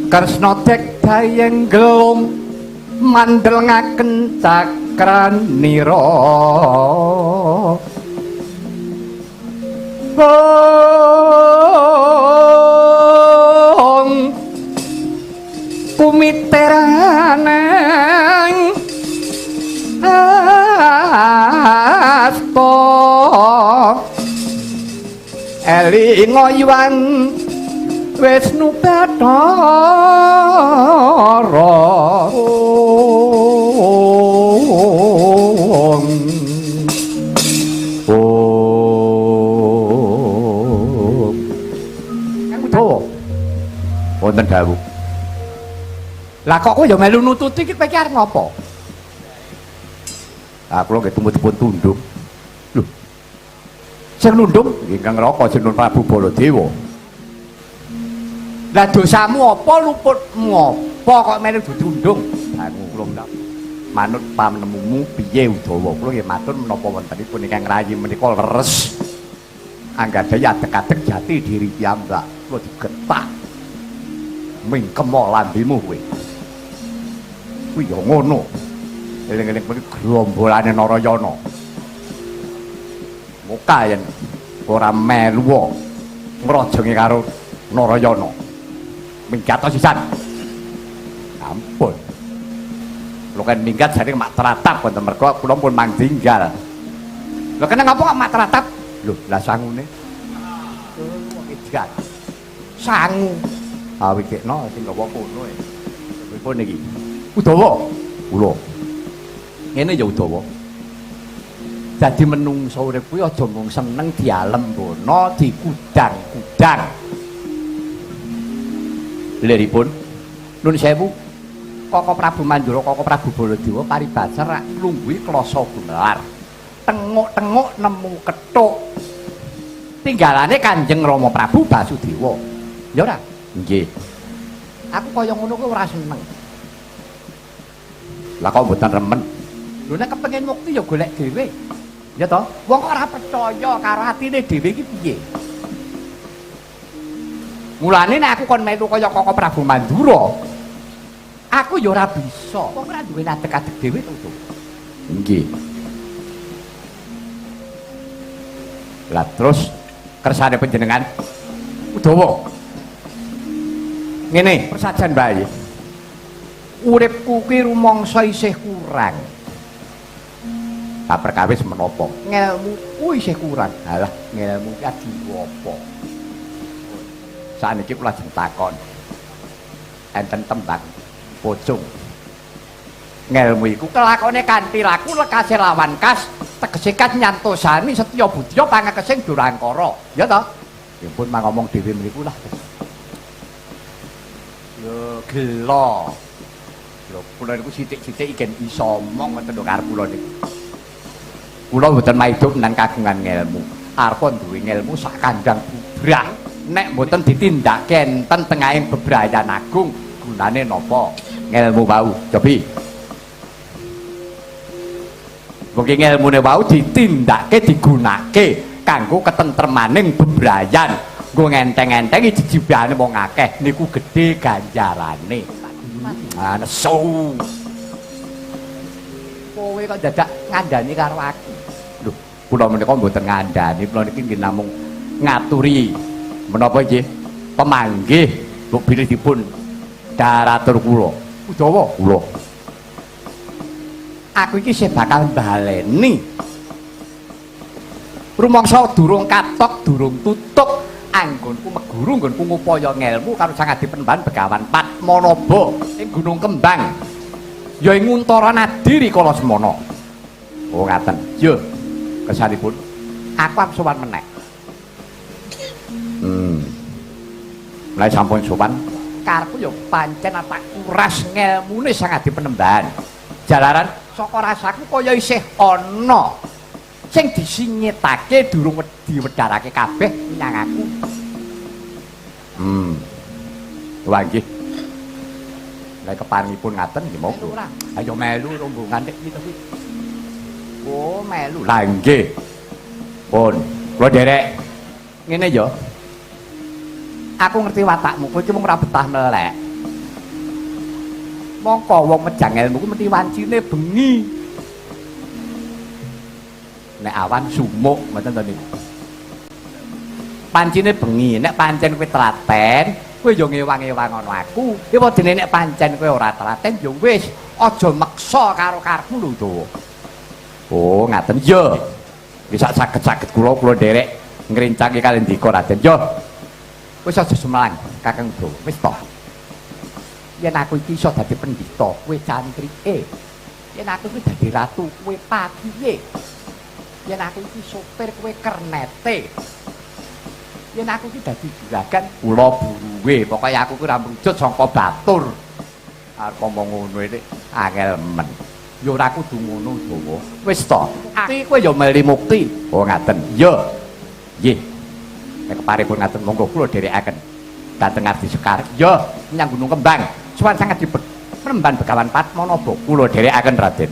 Kresna dayeng gelung mandel ngaken cakranira bong kumiteranang asto elinga yuwan Wisnu Bathara wonten dawuh. Lah kok kowe ya melu nututi iki kowe arep ngopo? Lah kula nggih tumut-tumut tundung. Lho. Sing nundung ingkang Raka Jenur Prabu Baladewa. Lah dosamu apa luputmu apa kok melu ditundung? Aku kula ndak manut panemumu piye Udawa. Kula nggih matur menapa wontenipun ingkang rayi menika leres. Anggadhahi adeg-adeg jati diri piyambak. Kula digetak. Mingkemo lambemu kowe. Kuwi ya ngono. Eling-eling kuwi grombolane Narayana. Muka yen ora melu ngrojengi karo Narayana. Minggat to sisan. Ampun. Lho kan minggat jare mak tratap wonten merga kula pun mangtinggal. Lho kena ngapa kok mak tratap? Lho, lah sangune. Oh, idiat. Sangu. Awikno sing gawa kono e. Pripun iki? Udawa. Kula. Ngene ya Udawa. Dadi menungso urip kuwi aja mung seneng dialembono, dikudang-kudang. Liripun nuwun sewu Koko Prabu Mandura, Koko Prabu Baladewa paribasa rak nglungguhi klasa gumelar. Tenguk-tenguk nemu kethuk. Tinggalane Kanjeng Rama Prabu Basudewa. Ya ora? Nggih. Aku kaya ngono kuwi ora seneng. Lah kok mboten remen? Lho nek kepengin mukti ya golek dhewe. Ya toh? Wong kok ora percaya karo atine dhewe iki piye? Mulane nek aku kon melu kaya Koko Prabu Mandura, aku ya ora bisa. Wong ora duwe adeg-adeg dhewe to. Nggih. Lah terus kersane panjenengan Udawa. Ngene, persajan bae. Uripku ki rumangsa isih kurang. Tak perkawis menapa? Ngelmuku isih kurang. Halah, ngelmu ki adiwa apa? Saniki kula lajeng takon. Enten tembang pocong. Ngelmu iku kelakone kanthi laku lekase lawan kas, tegese kan nyantosani setya budya pangekesing durangkara. Ya toh? Ya pun ngomong dhewe mriku lah. Yo gelo. Lho kula niku sithik-sithik iken iso omong ngoten lho karep kula niku. Kula mboten maido menan kagungan ngelmu. Arep duwe ngelmu sak kandhang bubrah. Nek mboten ditindakke enten tengahing bebrayan agung, gunane napa? Ngelmu wau, cobi. Mugi ngelmune wau ditindakke digunake kanggo ketentremaning bebrayan. Nggo ngenteng-entengi jejibane wong akeh niku gedhe ganjarane. Ah nesu. Kowe kok dadak ngandani karo aku. Lho, kula menika mboten ngandani, kula niki nggih namung ngaturi menapa nggih pemanggih mbok bilih dipun daratur kula. Udawa kula. Aku iki sing bakal baleni. Rumangsa durung katok, durung tutuk. Anggonku meguru nggonku ngupaya ngelmu karo Sang Adipenembahan Begawan Padmanaba ing Gunung Kembang. Ya ing Untara Nadi rikala semana. Oh ngaten. Ya, kesanipun aku arep sowan meneh. Mulai sampun sowan karepku ya pancen tak kuras ngelmune Sang Adipenembahan. Jalaran saka rasaku kaya isih ana sing disinyitake durung diwedharake kabeh menyang aku. Wah nggih. Nek keparengipun ngaten nggih monggo. Ayo melu rombongan nek kita kuwi. Oh, melu. Lah nggih. Pun, kula derek. Ngene ya. Aku ngerti watakmu, kowe iki mung ora betah melek. Mongko wong mejang ilmu ku mesti wancine bengi. Nek awan sumuk ngoten to niku. Pancine bengi, nek pancen kowe telaten, kowe yo ngewang-ewang ngono aku. Ya padha nek pancen kowe ora telaten yo wis aja meksa karo karepmu lho, Dawa. Oh, ngaten yo. Bisa saged-saged kula nderek ngrincangke kalian ndika Raden. Yo. Wis aja semelang, Kakang Dawa. Wis toh. Yen aku iki iso dadi pendhita, kowe cantrike. Yen aku iki dadi ratu, kowe patihe. Yen aku iki sopir, kowe kernete. Yen aku iki dadi juragan, kula buruwe. Pokoke aku ki ora mrujut saka batur. Arep ngomong ngono iki angel men. Ya ora kudu ngono, Dawa. Wis to. Iki kowe ya meli mukti. Oh ngaten. Yo. Nggih. Nek keparipun ngaten monggo kula dherekaken dhateng Ardi Sekar. Yo, menyang Gunung Kembang. Suwan sanget dipet Remban Begawan Padmanaba kula dherekaken Raden.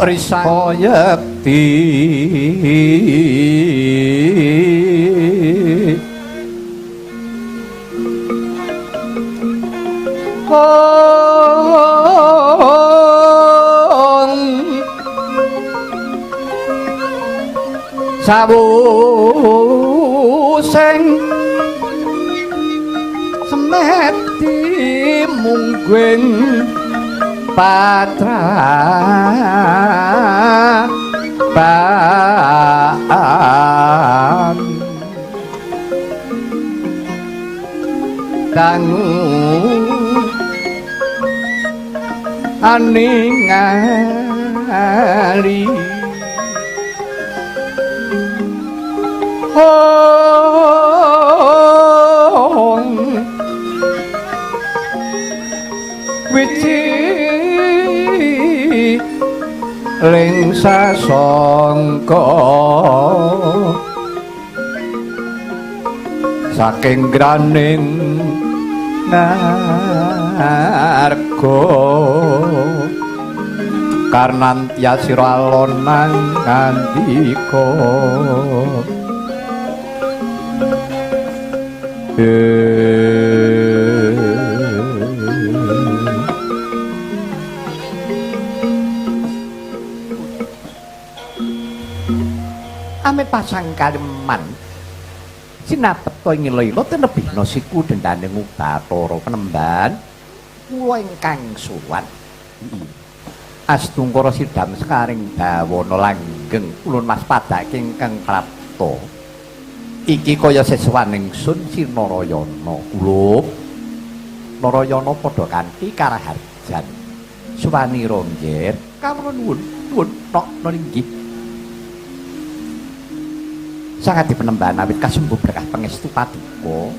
Risang yekti sawu sing semeti mungging patra ban dangu aningali wiji ling sasangka saking graning narga karnantya sira alonan ngandika ame pasang kaliman sinapeta ngilila tenebihna siku dendaning Ubatara Penemban kula ingkang suwan Astungkara sidam sekaring dawana langgeng ulun mas padake ingkang prapta iki kaya sesuwaning sun Sinarayana kula Narayana padha kanthi karaharjan suwanira nggih kawula nuwun nok nggih sangat dipenemban awit kasumbuh berkah pangestu paduka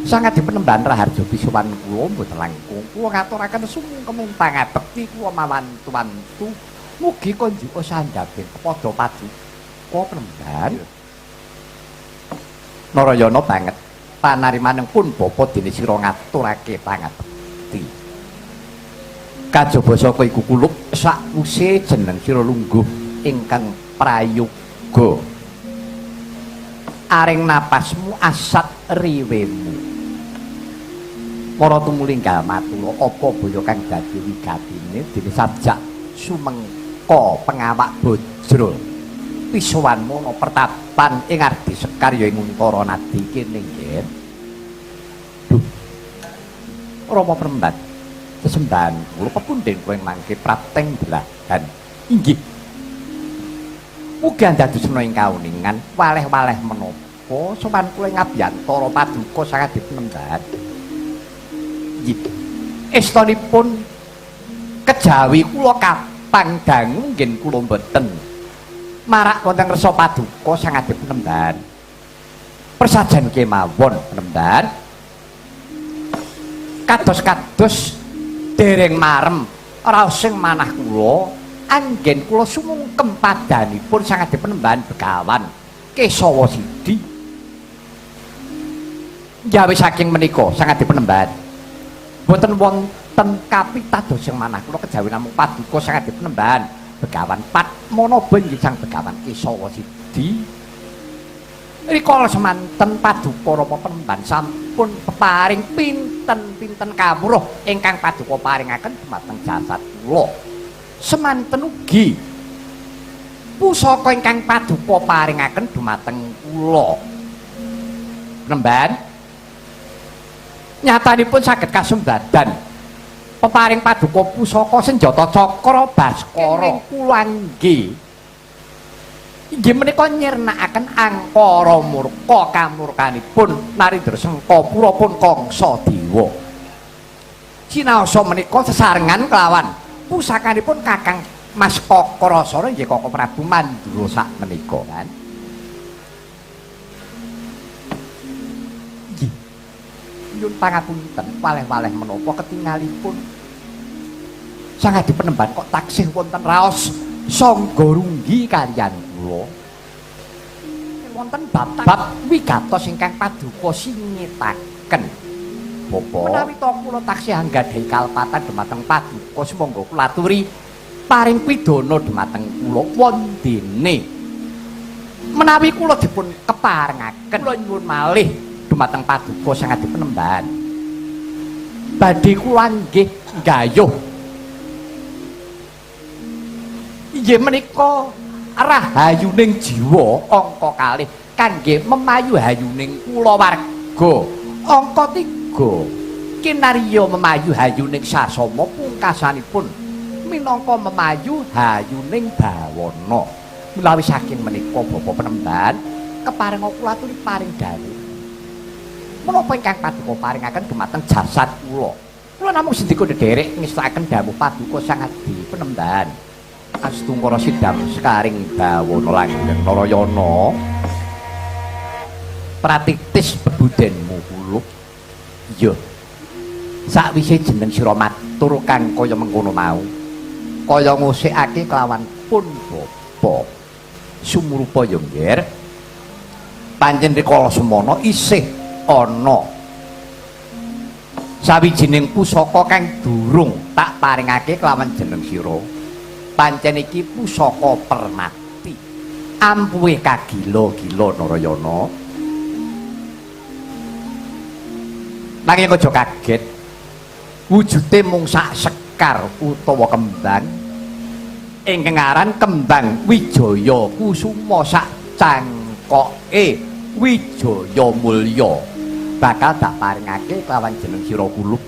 sangat dipenemban raharja bisuwan kula mboten langkung kula ngaturaken sumengkeming pangabekti kula mawantu-wantu mugi konjuka sandhapen kepada paduka penemban Narayana banget panarimaning pun bapa dene sira ngaturake pangabekti kajaba saka iku kulup sakwuse jeneng sira lungguh ingkang prayoga aring napasmu asat riwemu para tumulinggal matura apa baya kang dadi wigatine dene sabjak sumengka pengawak bajra pisuwanmu ana pertapan ing ardi sekar ya ing Untara Nadi kene nggih duh Rama Penemban sesembahan kula pepundhen kowe mangke prateng belahan inggih mugi andhadosna ing kauningan waleh-waleh menapa sowan kula ing Abyantara Paduka sangat dipenemban nggih estanipun kejawi kula kapang dangu nggih kula mboten marak wonten resa Paduka sangat dipenemban persajan kemawon penemban kados-kados dereng marem raos sing manah kula anggen kula sumungkem padanipun sangat dipenemban Begawan Kesawa Sidi jawi saking menika sangat dipenemban boten wonten kapitados sing manah kula kejawi namung Paduka sangat dipenemban Begawan Padmanaba inggih sang Begawan Kesawa Sidi rikala semanten Paduka Rama Penemban sampun peparing pinten-pinten kawruh ingkang Paduka paringaken dhumateng jasad kula semanten ugi pusaka ingkang Paduka paringaken dhumateng kula Penemban nyatanipun saged kasumbadan peparing Paduka pusaka senjata cakra baskara kula nggih inggih menika nyirnakaken angkara murka kamurkanipun Narendra Sengkapura pun Kangsa Dewa sinaosa menika sesarengan kelawan pusakanipun Kakang Mas Kakrasana nggih Kaka Prabu Mandura sak menika kan nggih nyuwun pangapunten waleh-waleh menapa ketingalipun sangat dipenemban kok taksih wonten raos sangga runggi kaliyan kula wonten bab wigatos ingkang Paduka singetaken Bapa menawi to kula taksih anggadhahi kalpatan dhumateng Paduka sumangga kula aturi paring pidana dhumateng kula wondene menawi kula dipun keparengaken kula nyuwun malih dhumateng Paduka sangat dipenemban badhe kula nggih gayuh inggih menika rahayuning jiwa angka kalih kangge memayu hayuning kulawarga angka 3 kinarya memayu hayuning sasama pungkasanipun minangka memayu hayuning bawana menawi saking menika Bapa Penemban keparenga kula aturi paring dawuh menapa ingkang Paduka paringaken dhumateng jasad kula Kula namung sendika dhederek ngestakaken dawuh paduka Sang Adi Penemban. Astu para sidam sekaring dawana langgeng Narayana. Pratitis bebudenmu kulup. Iya. Sakwise jeneng sira matur kang kaya mengkono mau. Kaya ngusikake kelawan pun bapa. Sumrupa ya nggih. Pancen rikala semana isih ana sawijining pusaka kang durung tak paringake kelawan jeneng sira. Pancen iki pusaka permati. Ampuhe kagila-gila Narayana. Nanging aja kaget. Wujude mung sak sekar utawa kembang. Ingkang aran kembang Wijaya Kusuma sak cangkoke Wijaya Mulya. Bakal tak paringake kelawan jeneng sira kulup.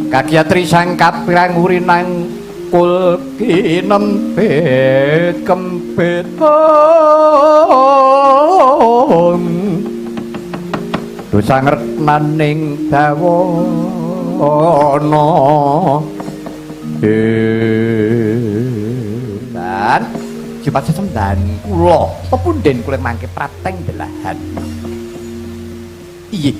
Kagyatri sang kapirang urinang kul kinempit kempit dosa ngertnaning dawana dan jipat sesemban kula pepunden kula mangke prateng delahan. Iye.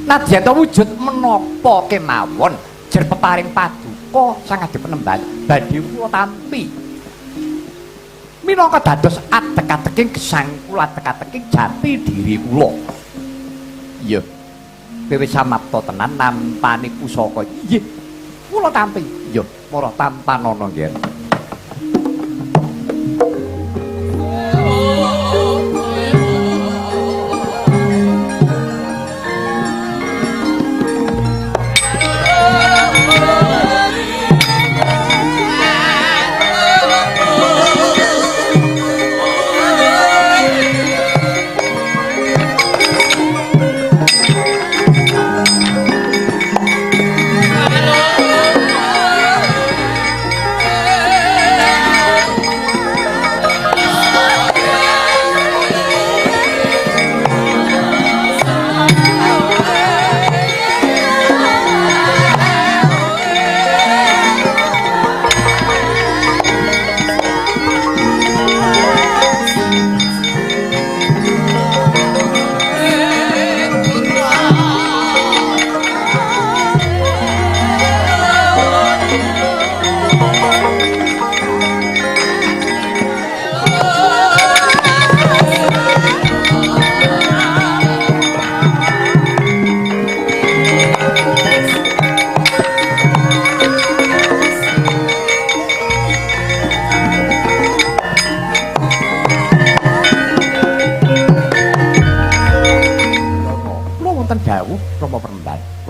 Nadyan ta wujud menapa kemawon jer peparing paduka Sang Adi Penemban badhe kula tampi. Minangka dados adek-adeking gesang kula adek-adeking jati diri kula. Iya. Kowe samapta tenan nampani pusaka. Nggih. Kula tampi. Iya, para tampanana nggih.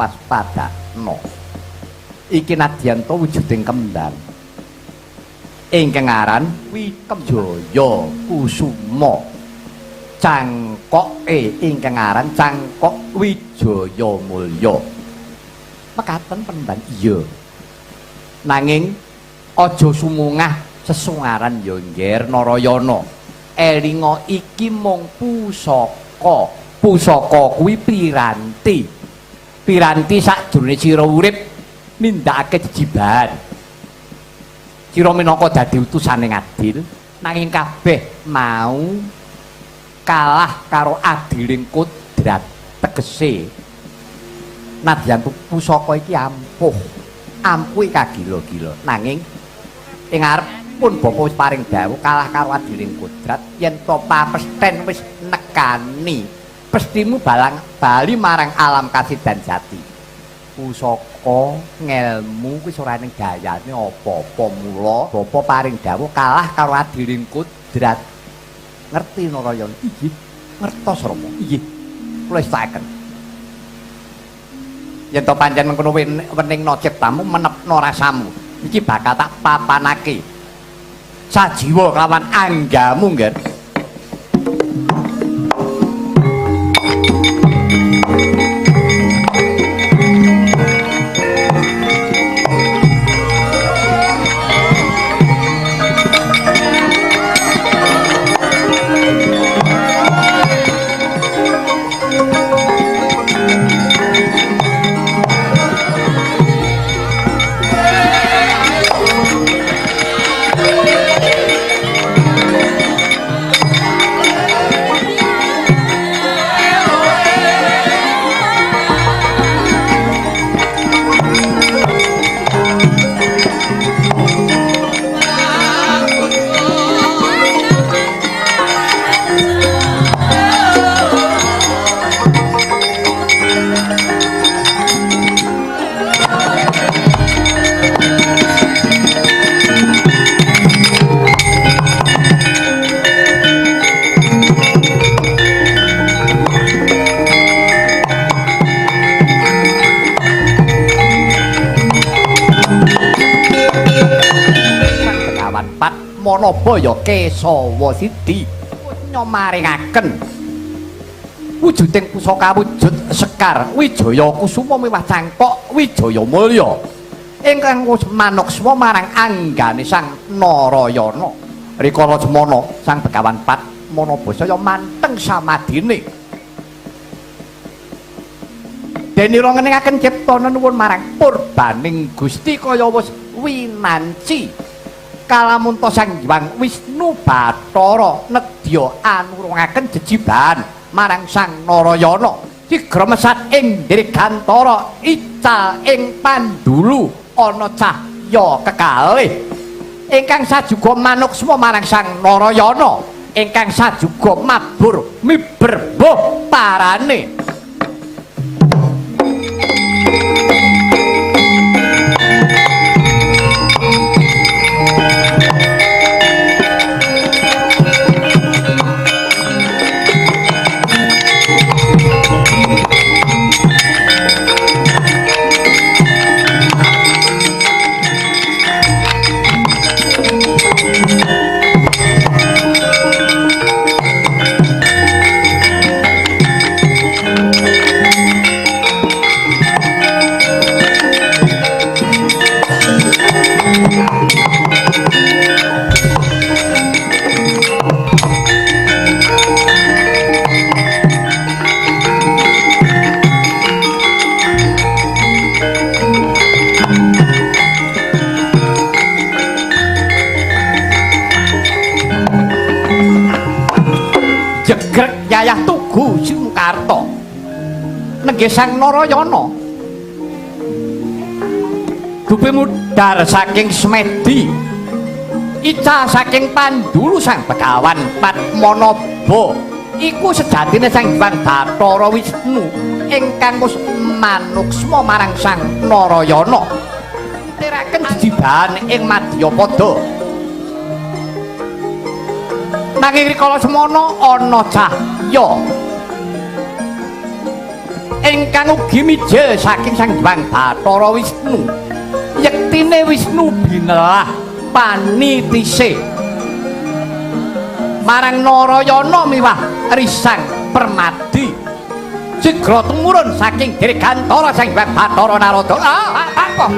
Waspadakna. Iki nadyanto wujuding kembang. Ingkang aran Wijaya Kusuma. Cangkoke ingkang aran Cangkok Wijaya Mulya. Mekaten Penemban iya. Nanging aja sumungah sesungaran ya nggih Narayana. Elinga iki mung pusaka. Pusaka kuwi piranti. Piranti sakjroning sira urip nindakake jejiban. Sira minangka dadi utusaning adil, nanging kabeh mau kalah karo adiling kodrat tegese. Nadyan pusaka iki ampuh kagila-gila. Nanging ing arepipun Bapa wis paring dawuh kalah karo adiling kodrat yen to papesten wis nekani. Pestimu bali marang alam kasidan jati. Pusaka ngelmu wis ora ning gayane apa-apa mula Bapa paring dawuh kalah karo adiling kodrat. Ngerti Narayana? Inggih. Ngertos Rama. Inggih. Kula istakaken. Yen to pancen mengkono weningna ciptamu menepno rasamu, iki bakal tak papanake. Sajiwa kelawan anggamu nggih. Padmanabaya Kesawa Sidi nyamaringaken wujuding pusaka wujud sekar Wijaya Kusuma miwah cangkok Wijaya Mulya ingkang manuksma marang anggane Sang Narayana. Rikala semana Sang Begawan Padmanabaya saya manteng samadine. Denira ngeningaken ciptana nuwun marang purbaning Gusti kaya wis winanci. Kalamunta Sang Hyang Wisnu Bathara nedya anurungaken jejibahan marang Sang Narayana. Sigra mesat ing dirgantara ical ing pandulu ana cahya kekalih. Ingkang sajuga manuksma marang Sang Narayana, ingkang sajuga mabur miberbuh parane. Yayah Tugu Singkarta nenggih Sang Narayana dupe mudhar saking Smedi ical saking Pandulu Sang Begawan Padmanaba iku sejatine Sang Hyang Bathara Wisnu ingkang wis manuksma marang Sang Narayana tiraken jejibahan ing Madyapada. Nanging rikala semana ana cahya ingkang ugi mijil saking Sang Hyang Bathara Wisnu. Yektine Wisnu binelah panitise marang Narayana miwah Risang Permadi. Sigra tumurun saking dirgantara Sang Hyang Bathara Narada. Apa?